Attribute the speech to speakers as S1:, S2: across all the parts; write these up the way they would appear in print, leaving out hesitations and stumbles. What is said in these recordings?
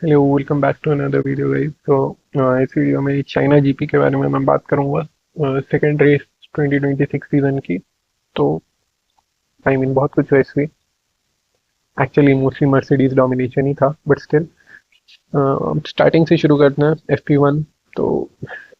S1: Hello, welcome back to another video guys. इस video में China GP के बारे में मैं बात करूंगा। सेकेंड रेस 2026 सीजन की। तो बहुत कुछ रेस हुई। एक्चुअली मोस्टली मर्सिडीज डोमिनेशन ही था, बट स्टिल स्टार्टिंग से शुरू करते हैं। FP1। तो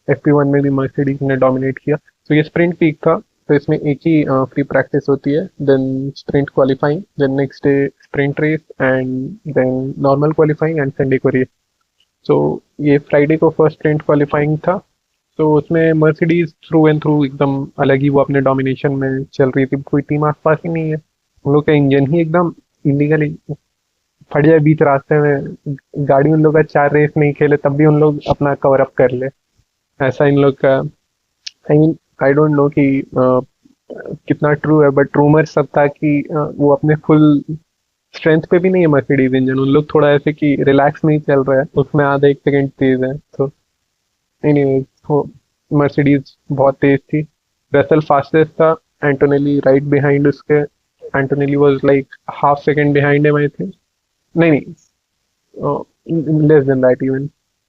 S1: FP1 में भी मर्सिडीज ने डोमिनेट किया। तो ये स्प्रिंट पीक था। तो इसमें एक ही प्री प्रैक्टिस होती है, then sprint qualifying, then next day sprint race, and then normal qualifying and Sunday को रेस। तो ये फ्राइडे को फर्स्ट स्प्रिंट क्वालिफाइंग था। तो उसमें मर्सिडीज थ्रू एंड थ्रू एकदम अलग ही वो अपने डोमिनेशन में चल रही थी। कोई टीम आसपास ही नहीं है। उन लोग का इंजन ही एकदम इलीगली फट जाए बीच रास्ते में। गाड़ी उन लोग का 4 रेस नहीं खेले तब भी उन लोग अपना कवर अप कर ले। ऐसा इन लोग का। I mean, I don't know कि कितना ट्रू है, बट रूमर सब था कि वो अपने फुल स्ट्रेंथ पे भी नहीं है मर्सिडीज इंजन। उन लोग थोड़ा ऐसे कि रिलैक्स नहीं चल रहा है, उसमें आधा एक सेकंड तेज है। तो एनीवेज, वो मर्सिडीज बहुत तेज थी। रसल फास्टेस्ट था। एंटोनेली राइट बिहाइंड उसके। Antonelli was like half second behind him, I think. नहीं नहीं, less than that even.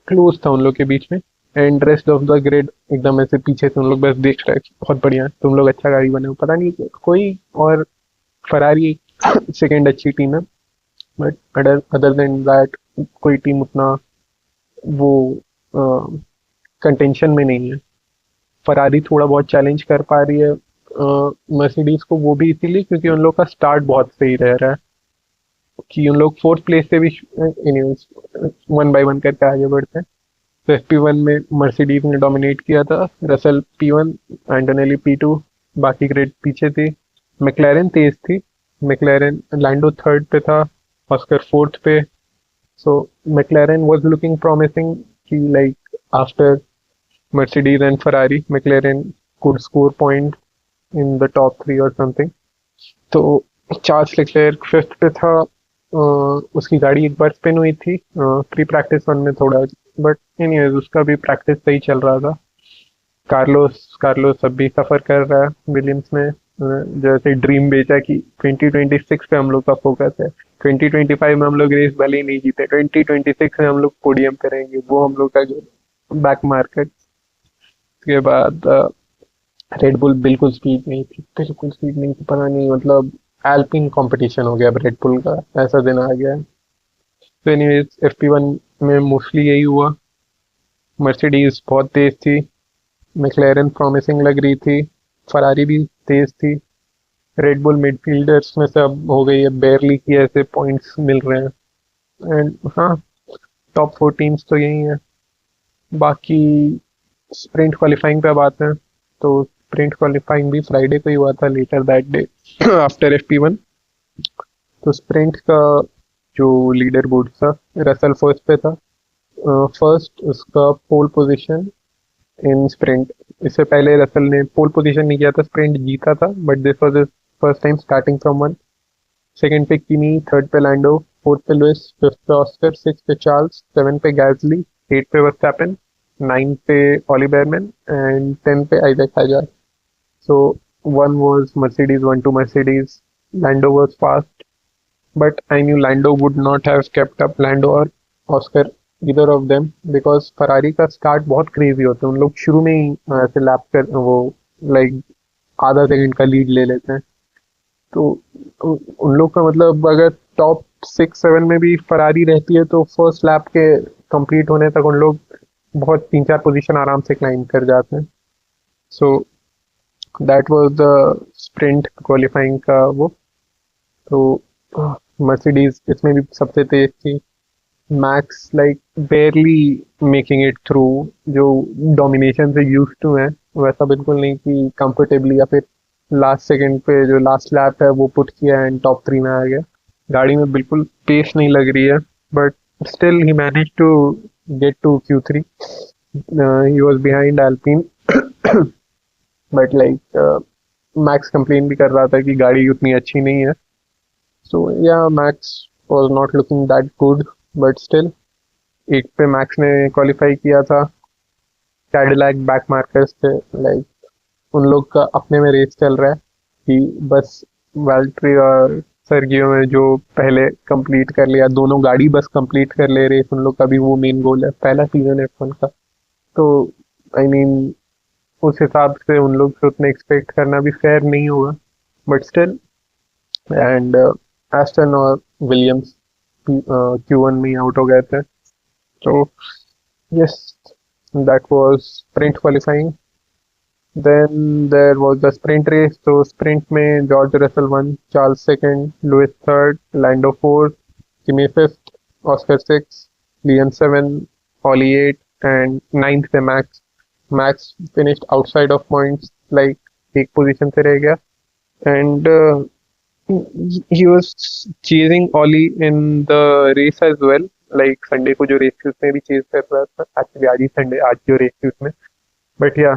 S1: Close था उन लोग के बीच में। And rest of the grade एकदम ऐसे पीछे से उन लोग बस देख रहे हैं कि बहुत बढ़िया है, तुम लोग अच्छा गाड़ी बने हो। पता नहीं कोई और फरारी सेकंड अच्छी टीम है, but other other than that कोई टीम उतना वो कंटेंशन में नहीं है। फरारी थोड़ा बहुत चैलेंज कर पा रही है मर्सिडीज को, वो भी इसीलिए क्योंकि उन लोग का स्टार्ट बहुत सही रह रहा है। कि उन लोग फोर्थ प्लेस से भी वन बाय वन करके आगे बढ़ते हैं। तो FP1 में मर्सिडीज ने डोमिनेट किया था। रसल P1, एंटोनेली P2, बाकी ग्रेड पीछे थी। मैक्लेरन तेज थी। मैक्लेरन लैंडो थर्ड पे था, ऑस्कर फोर्थ पे। So McLaren was looking promising कि like after Mercedes and Ferrari, McLaren could score point in the top three or something. तो चार्ल्स लेक्लेयर फिफ्थ पे था। उसकी गाड़ी एक बार स्पिन हुई थी प्री प्रैक्टिस वन में थोड़ा, बट एनीवेज उसका भी प्रैक्टिस सही चल रहा था। कार्लोस कार्लोस अब भी सफर कर रहा है विलियम्स में। जैसे ड्रीम बेचा कि 2026 पे हम लोग का फोकस है। 2025 में हम लोग रेस भले ही नहीं जीते, 2026 में हम लोग पोडियम करेंगे, वो हम लोग का जो बैक मार्केट। के बाद रेड बुल बिल्कुल स्पीड नहीं थी, बिल्कुल स्पीड नहीं थी। पता नहीं, मतलब एल्पिन कंपटीशन हो गया अब रेड बुल का, ऐसा दिन आ गया है। तो एनीवेज FP1 में मोस्टली यही हुआ। मर्सिडीज बहुत तेज थी। मैक्लेरन प्रॉमिसिंग लग रही थी। फरारी भी तेज थी। रेड बुल मिडफील्डर्स में से अब हो गई है बेरली की, ऐसे पॉइंट्स मिल रहे हैं। एंड हाँ, टॉप 4 टीम्स तो यही है। बाकी स्प्रिंट क्वालिफाइंग पे अब आते हैं। तो स्प्रिंट क्वालिफाइंग भी फ्राइडे को ही हुआ था, letter that day after FP1। तो स्प्रिंट का जो लीडर बोर्ड था, रसल फर्स्ट पे था। फर्स्ट उसका पोल पोजीशन इन स्प्रिंट। इससे पहले रसल ने पोल पोजीशन नहीं किया था, स्प्रिंट जीता था, but this was his first time starting from one. Second पे किमी, थर्ड पे लैंडो, फोर्थ पे लुइस, फिफ्थ पे ऑस्कर, सिक्स पे चार्ल्स, सेवन पे गैसली, एट पे वर्स्टैपन, नाइन पे ओली बेयरमैन, एंड 10 पे Isack Hadjar. So one was Mercedes, one two Mercedes. Lando was fast, but I knew Lando would not have kept up, Lando or Oscar, either of them, because Ferrari का start बहुत crazy होता है। उन लोग शुरू में ही ऐसे lap कर वो लाइक आधा सेकंड का लीड ले लेते हैं। तो उन लोग का मतलब अगर टॉप 6 7 में भी फरारी रहती है तो फर्स्ट लैप के कंप्लीट होने तक उन लोग बहुत 3 4 पोजीशन आराम से क्लाइम कर जाते हैं। सो that was the sprint qualifying का वो। तो मर्सिडीज इसमें भी सबसे तेज थी। Max like बेयरली making it through. जो डोमिनेशन से यूज टू है वैसा बिल्कुल नहीं कि कंफर्टेबली, या फिर लास्ट सेकंड पे जो लास्ट लैप है वो पुट किया एंड टॉप 3 में आ गया। गाड़ी में बिल्कुल पेस नहीं लग रही है, but still he manage to get to Q3। He was behind Alpine, but like Max complain भी कर रहा था कि गाड़ी उतनी अच्छी नहीं है। सो या max was not looking that good, but still at पे मैक्स ने क्वालिफाई किया था। कैडिलैक बैक मार्कर्स थे, लाइक उन लोग का अपने में रेस चल रहा है कि बस वैल्ट्री और सर्गियो में जो पहले कंप्लीट कर लिया, दोनों गाड़ी बस कंप्लीट कर ले रेस, उन लोग का भी वो मेन गोल है, पहला सीजन है F1 का। तो आई मीन उस हिसाब से उन लोग से उतना एक्सपेक्ट करना भी फेयर नहीं होगा, बट स्टिल। एंड एस्टन और विलियम्स Q1 में आउट हो गए थे। तो yes, that was sprint qualifying. Then there was the sprint race. तो स्प्रिंट में George Russell won, Charles second, Lewis third, Lando fourth, Kimi fifth, Oscar six, Liam seven, Ollie eight, and ninth पे Max. Max finished outside of points, like एक position से रह गया। And he was chasing Ollie in the race as well. Like Sunday को जो race थी उसमें भी चेज कर रहा था, एक्चुअली आज ही संडे, आज जो रेस थी उसमें। बट या,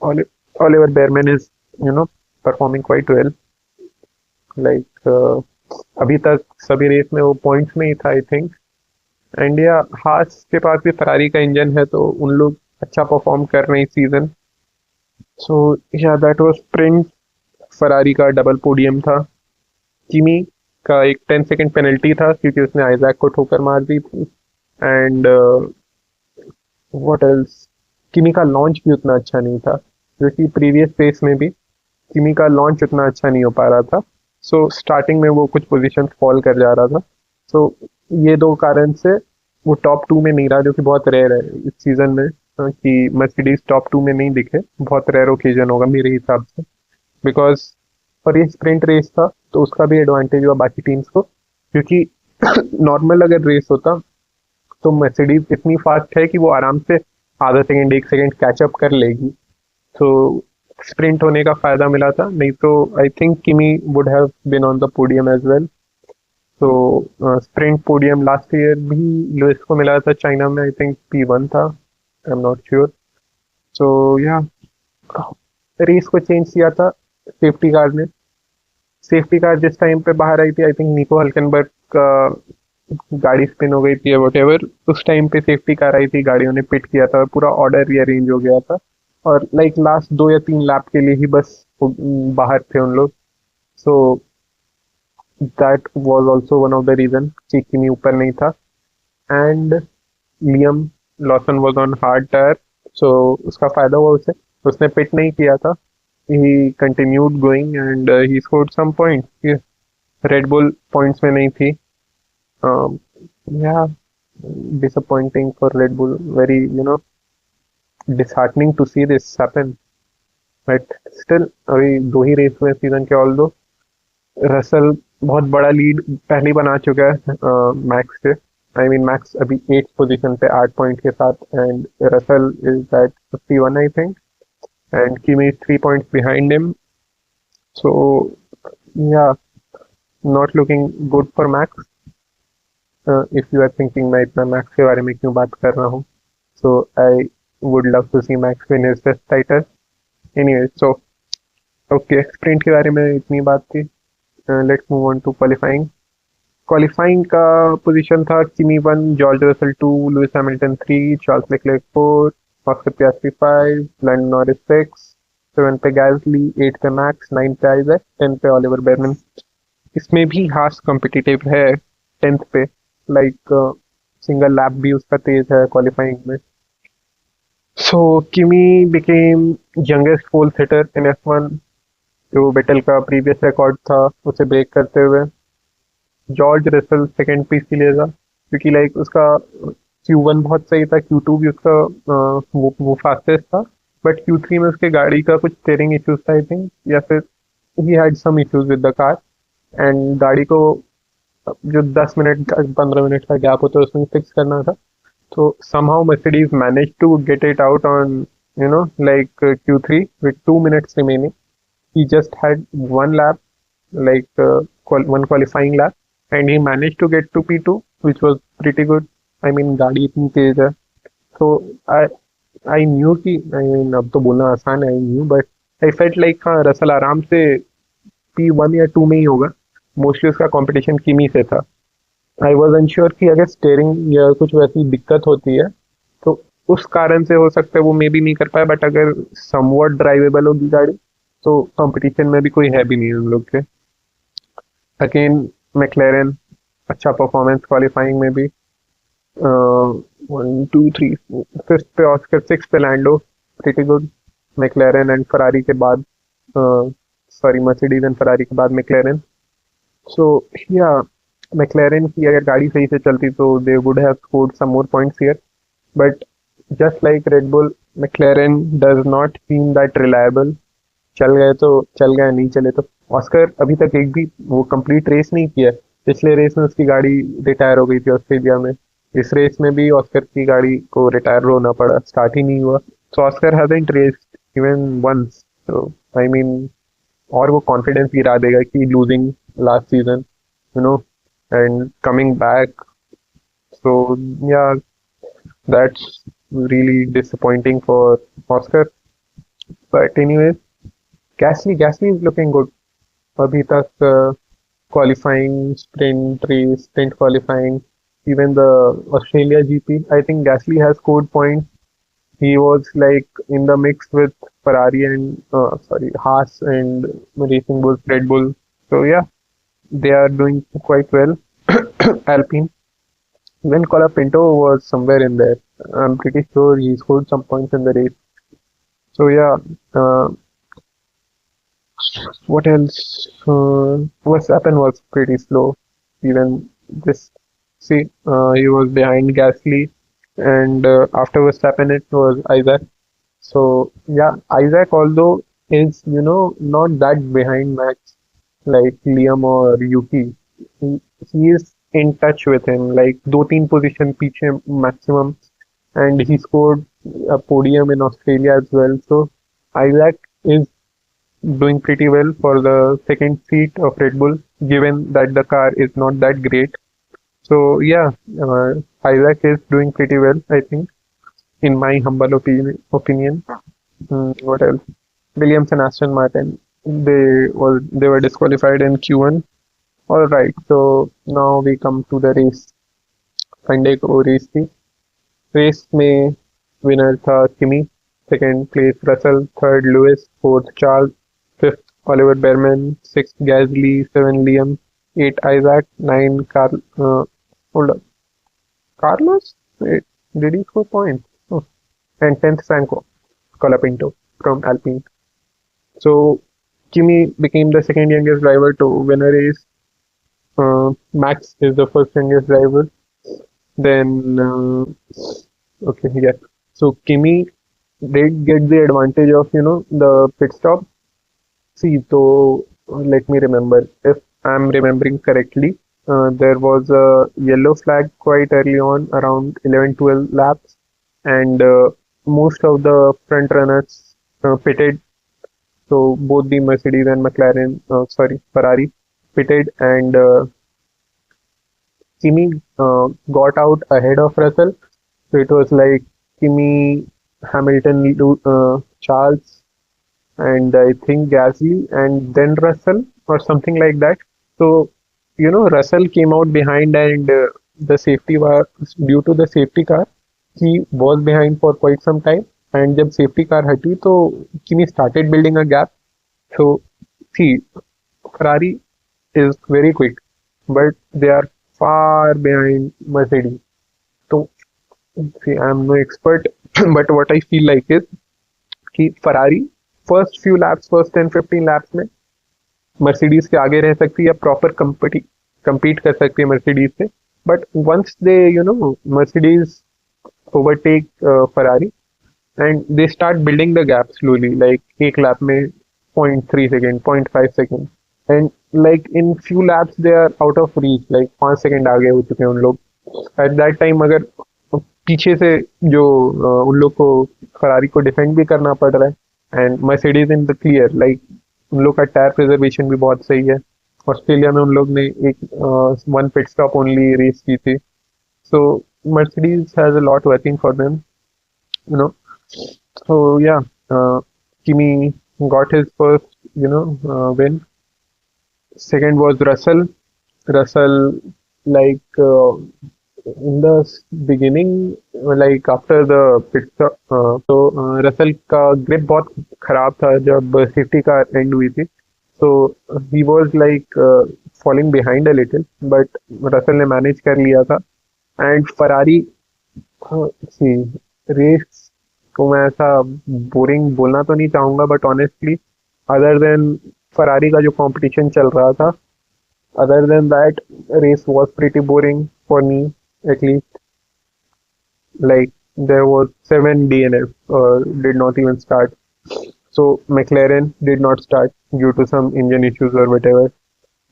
S1: Oliver Bearman is performing quite well. Like अभी तक सभी रेस में वो पॉइंट्स में ही था आई थिंक। एंड या, हास के पास भी फरारी का इंजन है, तो उन लोग अच्छा परफॉर्म कर रहे हैं इस सीजन। सो या, दैट वाज स्प्रिंट। फरारी का डबल पोडियम था। किमी का एक 10 सेकंड पेनल्टी था क्योंकि उसने आइजैक को ठोकर मार दी थी। एंड व्हाट एल्स, किमी का लॉन्च भी उतना अच्छा नहीं था, क्योंकि प्रीवियस रेस में भी किमी का लॉन्च उतना अच्छा नहीं हो पा रहा था। सो स्टार्टिंग में वो कुछ पोजीशन फॉल कर जा रहा था। सो ये दो कारण से वो टॉप टू में नहीं रहा, जो कि बहुत रेयर है इस सीजन में, कि मर्सिडीज टॉप टू में नहीं दिखे। बहुत रेयर ओकेजन होगा मेरे हिसाब से, बिकॉज और ये स्प्रिंट रेस था तो उसका भी एडवांटेज हुआ बाकी टीम्स को, क्योंकि नॉर्मल अगर रेस होता तो मर्सिडीज इतनी फास्ट है कि वो आराम से आधा सेकंड 1 सेकंड कैचअप कर लेगी। तो स्प्रिंट होने का फायदा मिला था, नहीं तो I think Kimi would have been on the podium as well. तो स्प्रिंट पोडियम लास्ट ईयर भी लुइस को मिला था चाइना में, आई थिंक P1 था, I am not sure. So yeah, race को चेंज किया था सेफ्टी कार ने। सेफ्टी कार जिस टाइम पे बाहर आई थी, आई थिंक निको हल्केनबर्ग का गाड़ी स्पिन हो गई थी या वटेवर, उस टाइम पे सेफ्टी कार आई थी, गाड़ियों ने पिट किया था, पूरा ऑर्डर रीअरेंज हो गया था। और लाइक लास्ट 2 या 3 लैप के लिए ही बस बाहर थे उन लोग। So that was also one of the reason कि किमी ऊपर नहीं था। And Liam Lawson was on hard tyre, so उसका फायदा हुआ उसे, उसने पिट नहीं किया था। he continued going and he scored some points. Yeah, Red Bull points में नहीं थी। um, yeah, disappointing for Red Bull, very disheartening to see this happen, but still अभी 2 ही रेस हुए सीजन के। ऑल दो रसल बहुत बड़ा लीड पहले ही बना चुका है मैक्स से। आई मीन मैक्स अभी 8th पोजीशन पे 8 पॉइंट के साथ, and Russell is at 51 I think, and Kimi is 3 points behind him. So yeah, not looking good for Max. If you are thinking मैं इतना Max के बारे में क्यों बात कर रहा हूँ, so I would love to see Max win his first title. Anyway, so okay, sprint के बारे में इतनी बात थी। Let's move on to qualifying. Qualifying का पोजीशन था Kimi 1, George Russell 2, Lewis Hamilton 3, Charles Leclerc 4, Oscar Piastri 5, Lando Norris 6, 7 पे गैसली, 8 पे मैक्स, 9 पे आइजैक, 10 पे ऑलिवर बेयरमैन। इसमें भी हास कॉम्पिटिटिव है 10th पे, लाइक सिंगल लैप भी उसका तेज है क्वालिफाइंग में। सो किमी बिकेम यंगेस्ट पोल सिटर इन F1, जो बेटल का प्रीवियस रिकॉर्ड था उसे ब्रेक करते हुए। जॉर्ज रसल सेकंड पीस के लिए था, क्योंकि लाइक उसका Q1 बहुत सही था, Q2 भी उसका वो फास्टेस्ट था, बट Q3 में उसके गाड़ी का कुछ स्टीयरिंग इश्यूज था आई थिंक, या फिर he had some issues with the car, and गाड़ी को जो 10 मिनट 15 मिनट का गैप होता है उसमें फिक्स करना था। तो somehow Mercedes managed to get it out on like Q3 with 2 minutes remaining. He just had one lap, like one qualifying lap, and he managed to get to P2, which was pretty good. I mean गाड़ी इतनी तेज है, तो I knew कि I mean अब तो बोलना आसान है, I knew, but I felt like हाँ रसल आराम से P1 या 2 में ही होगा। मोस्टली उसका कंपटीशन किमी से था। आई वॉज अनश्योर कि अगर स्टेयरिंग या कुछ वैसी दिक्कत होती है तो उस कारण से हो सकता है वो मे भी नहीं कर पाए, बट अगर समवॉट ड्राइवेबल होगी गाड़ी तो कंपटीशन में भी कोई है भी नहीं उन लोग के। अगेन मैक्लेरन अच्छा परफॉर्मेंस क्वालिफाइंग में भी। 1 2 3 फिफ्थ पे ऑस्कर, सिक्स पे Lando, pretty good. McLaren and Ferrari के बाद, सॉरी मर्सिडीज एंड फरारी के बाद मैक्लेरन। सो या मैक्लेरन की अगर गाड़ी सही से चलती तो they would have scored some more points here, but just like Red Bull, McLaren does not seem that reliable. चल गए तो चल गए, नहीं चले तो। ऑस्कर अभी तक एक भी वो कंप्लीट रेस नहीं किया है। पिछले रेस में उसकी गाड़ी रिटायर हो गई थी ऑस्ट्रेलिया में। इस रेस में भी ऑस्कर की गाड़ी को रिटायर होना पड़ा, स्टार्ट ही नहीं हुआ। So Oscar hasn't raced even once. तो आई मीन, और वो कॉन्फिडेंस गिरा देगा कि losing last season, you know, and coming back. So yeah, that's really disappointing for Oscar. But anyways, Gasly is looking good. अभी तक qualifying, sprint race, sprint qualifying, even the Australia GP, I think Gasly has scored points. He was like in the mix with Ferrari and sorry, Haas and Racing Bulls, Red Bull. So yeah, they are doing quite well. Alpine. Even Colapinto was somewhere in there. I'm pretty sure he scored some points in the race. So yeah, what else? Verstappen was pretty slow. Even this, see, he was behind Gasly, and after Verstappen it was Isaac. So yeah, Isaac although is not that behind Max like Liam or Yuki, he, he is in touch with him like दो तीन position पीछे maximum, and he scored a podium in Australia as well. So Isaac is doing pretty well for the second seat of Red Bull, given that the car is not that great. So yeah, Isaac is doing pretty well, I think, in my humble opinion. What else? Williams and Aston Martin, they were disqualified in Q1. All right, so now we come to the race. Sunday को race थी। Race में winner था Kimi, second place Russell, third Lewis, fourth Charles, fifth Oliver Bearman, sixth Gasly, seven Liam, eight Isack, nine hold on, Carlos? Wait, did he score points? Oh. And 10th Franco Colapinto from Alpine. So Kimi became the second youngest driver to win a race. Max is the first youngest driver. Then, okay, yeah. So Kimi did get the advantage of the pit stop. See, so let me remember. If I'm remembering correctly, there was a yellow flag quite early on, around 11-12 laps, and most of the front runners pitted. So both the Mercedes and McLaren, sorry, Ferrari pitted, and Kimi got out ahead of Russell. So it was like Kimi, Hamilton, Charles, and I think Gasly, and then Russell or something like that. So Russell came out behind, and the safety was due to the safety car. He was behind for quite some time, and जब safety car हटी तो Kimi started building a gap. So see, Ferrari is very quick, but they are far behind Mercedes. So see, I'm no expert, but what I feel like is कि Ferrari first few lapse, first 10-15 lapse में Mercedes के आगे रह सकती है या proper compete कर सकती है मर्सिडीज से, but once they Mercedes overtake Ferrari and they start building the gap slowly, like एक लैप में 0.3 second, 0.5 second, and like in few laps they are out of reach, like 5 second आगे हो चुके हैं उन लोग। एट दैट टाइम अगर पीछे से जो उन लोग को फरारी को डिफेंड भी करना पड़ रहा है, and Mercedes in the clear, like उन लोग का टायर प्रिजर्वेशन भी बहुत सही है। ऑस्ट्रेलिया में उन लोग ने एक one pit stop only race की थी, so Mercedes has a lot working for them, you know. So yeah, Kimi got his first win. Second was Russell. Russell, like in the beginning, like after the pit stop, तो Russell का grip बहुत खराब था जब safety car and हुई थी, so he was like falling behind a little, but Russell ने manage कर लिया था. And Ferrari, सी रेस को मैं ऐसा बोरिंग बोलना तो नहीं चाहूंगा, but honestly other than Ferrari का जो कंपटीशन चल रहा था, other than that race was pretty boring for me at least. Like there was 7 DNF did not even start. So McLaren did not start due to some engine issues or whatever.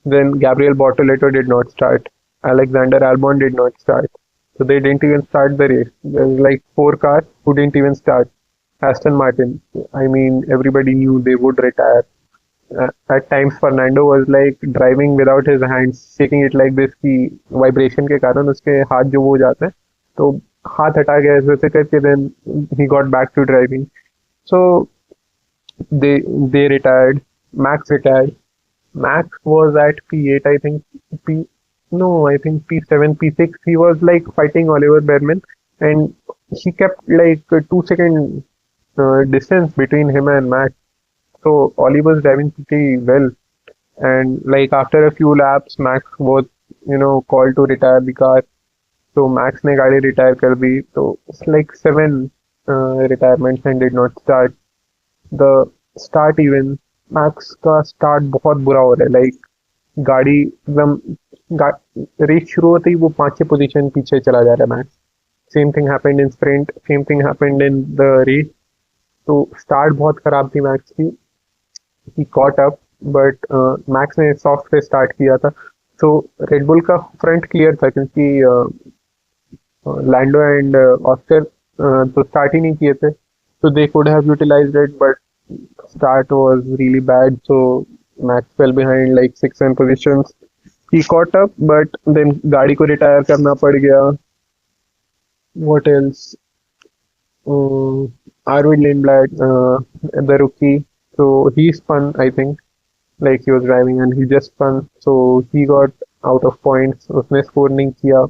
S1: Then Gabriel Bortoleto did not start. Alexander Albon did not start. So they didn't even start the race. There's like 4 cars who didn't even start. Aston Martin, I mean, everybody knew they would retire. At times Fernando was like driving without his hands, shaking it like this कि vibration के कारण उसके हाथ जो वो हो जाते हैं, तो हाथ हटा के ऐसे ऐसे करके then he got back to driving. So they retired. Max retired. Max was at P8, I think. P no, I think P7, P6. He was like fighting Oliver Behrman, and he kept like a 2 second distance between him and Max. So Oli was driving pretty well, and like after a few laps, Max was called to retire the car. So Max ने गाड़ी retire कर दी. So it's like 7 retirements and did not start. The start even max का start बहुत बुरा हो रहा है. Like गाड़ी एकदम रेस शुरू होते ही वो 5-6 पोजीशन पीछे चला जा रहा है Max. Same thing happened in sprint, same thing happened in the race. तो स्टार्ट बहुत खराब थी मैक्स की. He caught up, but Max ने सॉफ्ट से स्टार्ट किया था. तो रेडबुल का फ्रंट क्लियर था क्योंकि लैंडो एंड ऑस्कर तो स्टार्ट ही नहीं किए थे. So they could have utilized it, but start was really bad. So Max fell behind like 6-7 positions. He caught up, but then गाड़ी को retire करना पड़ गया. What else? Arvid Lindblad, the rookie. So he spun, I think. Like he was driving and he just spun. So he got out of points. उसने score नहीं किया.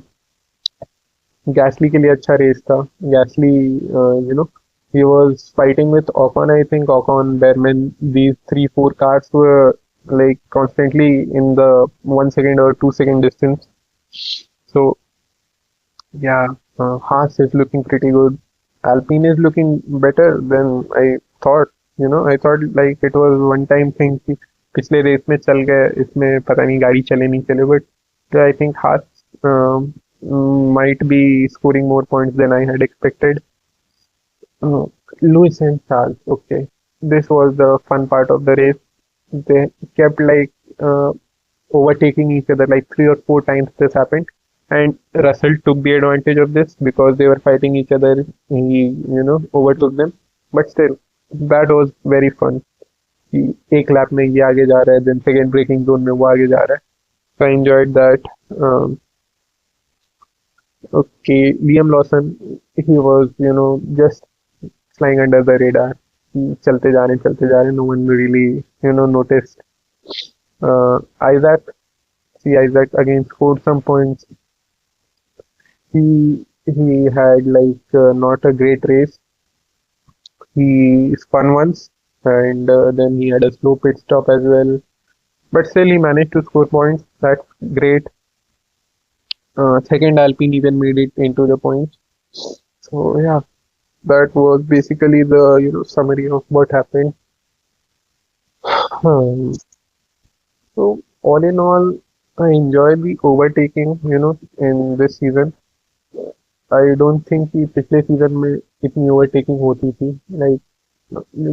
S1: गैसली के लिए अच्छा रेस था. गैसली, he was fighting with Ocon, I think. Ocon, Behrman, these 3-4 cars were like constantly in the 1 second or 2 second distance. So yeah, Haas is looking pretty good. Alpine is looking better than I thought. I thought like it was one time thing कि पिछले race में चल गए, इसमें पता नहीं गाड़ी चले नहीं चले, but I think Haas might be scoring more points than I had expected. Lewis and Charles, okay. This was the fun part of the race. They kept like overtaking each other like 3 or 4 times this happened. And Russell took the advantage of this because they were fighting each other. He, overtook them. But still, that was very fun. कि एक lap में ये आगे जा रहा है, then second braking zone में वो आगे जा रहा है. So I enjoyed that. Okay, Liam Lawson, he was, just flying under the radar. चलते जा रहे, no one really, noticed. Isaac, Isaac again scored some points. He had like not a great race. He spun once and then he had a slow pit stop as well. But still he managed to score points. That's great. Second Alpine even made it into the points. So yeah, that was basically the summary of what happened. So all in all, I enjoyed the overtaking, in this season. I don't think कि पिछले season में इतनी overtaking होती थी, like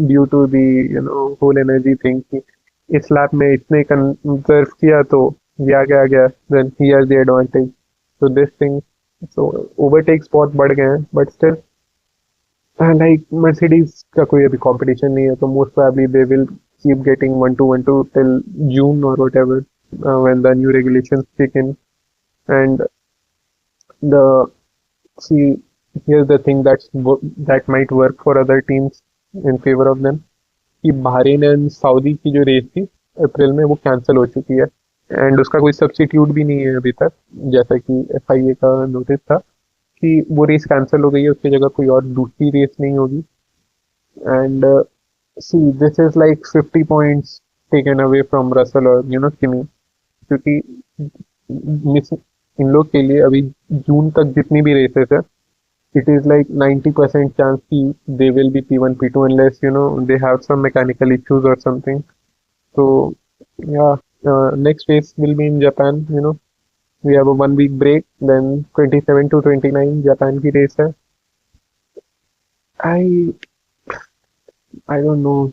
S1: due to the whole energy thing कि इस lap में इतने कंजर्व किया तो ये आ गया then he has the advantage. So this thing, so overtakes बहुत बढ़ गए हैं, but still like Mercedes का कोई अभी competition नहीं है, तो most probably they will keep getting 1-2 till June or whatever, when the new regulations kick in. And here's the thing that might work for other teams in favor of them, कि Bahrain and Saudi की जो race थी अप्रैल में वो cancel हो चुकी है, and उसका कोई सब्स्टिट्यूट भी नहीं है अभी तक, जैसा कि FIA का नोटिस था कि वो रेस कैंसिल हो गई है, उसकी जगह कोई और दूसरी रेस नहीं होगी. And see this is like 50 points taken away from Russell or Kimi. क्योंकि मिस इन लोग के लिए अभी जून तक जितनी भी रेसेस है, it is like 90% chance कि they will be P1 P2 unless they have some mechanical issues or something. So yeah, next race will be in Japan. We have a 1 week break, then 27 to 29 Japan की race है. I I don't know.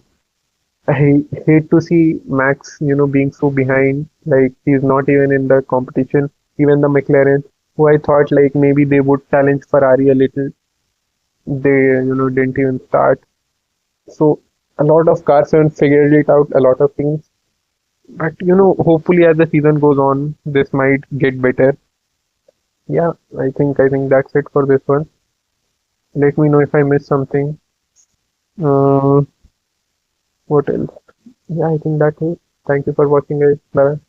S1: I hate to see Max, being so behind. Like he's not even in the competition. Even the McLaren, who I thought like maybe they would challenge Ferrari a little, they didn't even start. So a lot of cars haven't figured it out. A lot of things, but hopefully as the season goes on, this might get better. Yeah, I think that's it for this one. Let me know if I missed something. Uh, what else? Yeah, I think that's it. Thank you for watching, guys. Bye.